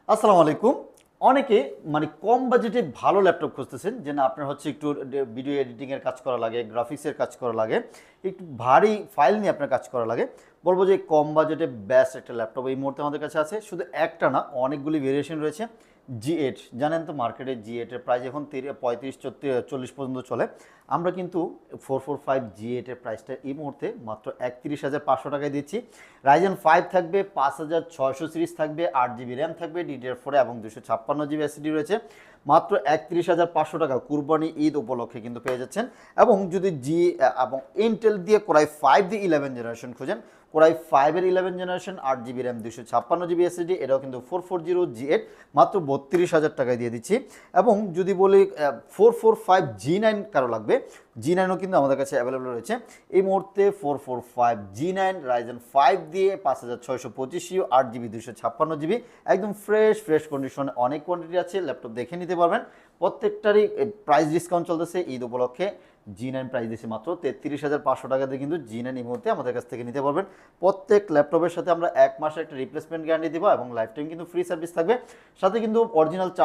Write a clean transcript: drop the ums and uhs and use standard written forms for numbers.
আসসালামু আলাইকুম। অনেকে মানে কম বাজেটে ভালো ল্যাপটপ খুঁজতেছেন যে না আপনার হচ্ছে একটু ভিডিও এডিটিংয়ের কাজ করা লাগে, গ্রাফিক্সের কাজ করা লাগে, একটু ভারী ফাইল নিয়ে আপনার কাজ করা লাগে। বলবো যে কম বাজেটে বেস্ট একটা ল্যাপটপ এই মুহূর্তে আমাদের কাছে আছে। শুধু একটা না, অনেকগুলি ভেরিয়েশন রয়েছে। জি8 জানেন তো, মার্কেটে জি8 এর প্রাইস এখন 35-40 পর্যন্ত চলে। আমরা কিন্তু 445 জি8 এর প্রাইসটা এই মুহূর্তে মাত্র 31,500 টাকায় দিচ্ছি। রাইজেন 5 থাকবে, 5600 সিরিজ থাকবে, 8 জিবি র্যাম থাকবে, DDR4 এবং 256 জিবি এসএসডি রয়েছে। মাত্র 31,500 টাকা কুরবানি ঈদ উপলক্ষে কিন্তু পেয়ে যাচ্ছেন। এবং যদি এবং ইন্টেল দিয়ে কোরাই 5 দিয়ে 11 জেনারেশন খুঁজেন, কোরাই 5 এর 11 generation, 8 GB RAM, 256 GB SSD, এটাও কিন্তু 440 জি8 মাত্র 32,000 টাকায় দিয়ে দিচ্ছি। এবং যদি বলি 445 জি9 কারো লাগবে, জি9ও কিন্তু আমাদের কাছে অ্যাভেলেবল রয়েছে এই মুহূর্তে। 445 জি9 রাইজেন 5 দিয়ে 5625 8 জিবি 256 জিবি, একদম ফ্রেশ কন্ডিশনে অনেক কোয়ান্টিটি আছে, ল্যাপটপ দেখে নিতে পারবেন। প্রত্যেকটারই প্রাইস ডিসকাউন্ট চলতেছে ঈদ উপলক্ষে। জি9 প্রাইস দিচ্ছে মাত্র 33,500 টাকা দিয়ে, কিন্তু জি9 এই মুহূর্তে আমাদের কাছ থেকে নিতে পারবেন। প্রত্যেক ল্যাপটপের সাথে আমরা 1 মাসের একটা রিপ্লেসমেন্ট গ্যারান্টি দিব এবং লাইফ টাইম কিন্তু ফ্রি সার্ভিস থাকবে। সাথে কিন্তু অরিজিনাল চার্জ